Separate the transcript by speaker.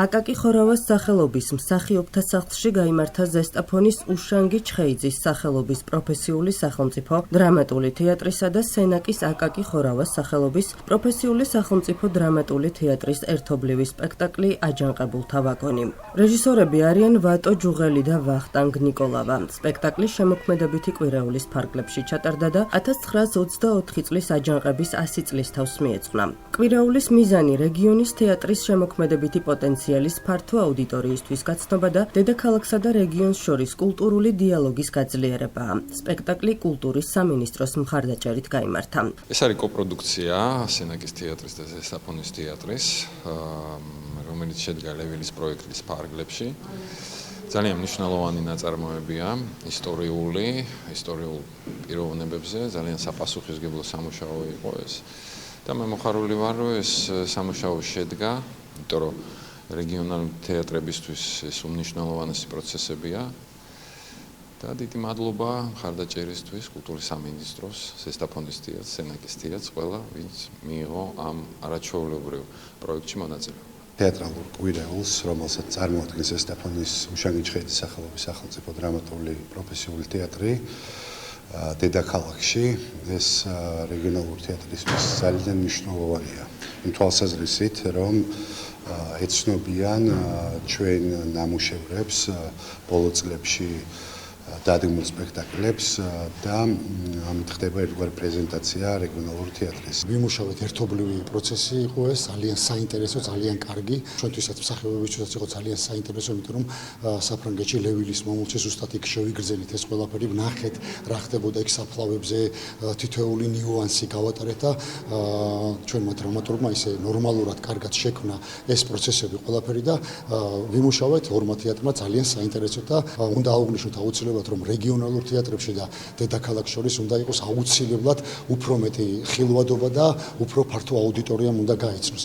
Speaker 1: აკაკი ხორავას სახელობის მსახიობთა სახლში გაიმართა ზესტაფონის უშანგი ჩხეიძის სახელობის პროფესიული სახელმწიფო დრამატული თეატრისა და სენაკის აკაკი ხორავას სახელობის პროფესიული სახელმწიფო დრამატული თეატრის ერთობლივი სპექტაკლი აჯანყებულთა ვაგონი. რეჟისორები არიან ვატო ჯუღელი და ვახტანგ ნიკოლავა. სპექტაკლი შემოქმედებითი კვირეულის ფარგლებში ჩატარდა და 1924 წლის აჯანყების 100 წლის თავს მიეძღვნა. კვირეულის მიზანი რეგიონის თეატრის შემოქმედებითი პოტენციალის ფართო აუდიტორიისთვის გაცნობა და დედაქალაქსა და რეგიონს შორის კულტურული დიალოგის გაძლიერებაა. სპექტაკლი კულტურის სამინისტროს მხარდაჭერით გაიმართა.
Speaker 2: ეს არის კოპროდუქცია სენაკის თეატრის და ზესტაფონის თეატრის, რომელიც შედგა ლევილის პროექტის ფარგლებში. ძალიან მნიშვნელოვანი ნაწარმოებია ისტორიულ პიროვნებებზე, ძალიან საპასუხისმგებლო სამუშაო იყო ეს. და მე მოხარული ვარ, რომ ეს სამუშაო შედგა, იმიტომ რომ რეგიონალური თეატრებისთვის ეს უმნიშვნელოვანესი პროცესებია. და დიდი მადლობა მხარდაჭერისთვის კულტურის სამინისტროს, ზესტაფონის თეატრს, სენაკის თეატრს, ყველა, ვინც მიიღო ამ არაჩვეულებრივ პროექტში მონაწილეობა.
Speaker 3: თეატრალურ კვირეულს, რომელსაც წარმოადგენს ზესტაფონის უშანგი ჩხეიძის სახელობის სახელმწიფო დრამატული პროფესიული თეატრი დედაქალაქში, ეს რეგიონალური თეატრისთვის ძალიან მნიშვნელოვანია. იმ თვალსაზრისით, რომ ეცნობიან ჩვენ ნამუშევრებს ბოლო წლებში დადგმულ სპექტაკლებს და ამით ხდება ერთგვარი პრეზენტაცია რეგიონალური თეატრის.
Speaker 4: ვიმუშავეთ ერთობლივი პროცესი იყო ეს, ძალიან საინტერესო, ძალიან კარგი. ჩვენთვისაც მსახიობებისთვისაც იყო ძალიან საინტერესო, იმიტომ რომ საფრანგეთში ლევილის მომულში ზუსტად იქ შევიგრძელით ეს ყველაფერი, ვნახეთ რა ხდებოდა იქ საფლავებზე, თითოეული ნიუანსი გავატარეთ და ჩვენმა დრამატურგმა ისე ნორმალურად კარგად შექმნა ეს პროცესები ყველაფერი და ვიმუშავეთ ორმა თეატრმა ძალიან საინტერესო და უნდა აუგნიშნოთ აუცილებლად რომ რეგიონალურ თეატრებში და დედაქალაქს შორის უნდა იყოს აუცილებლად უფრო მეტი ხილვადობა და უფრო ფართო აუდიტორიამ უნდა გაიცნოს.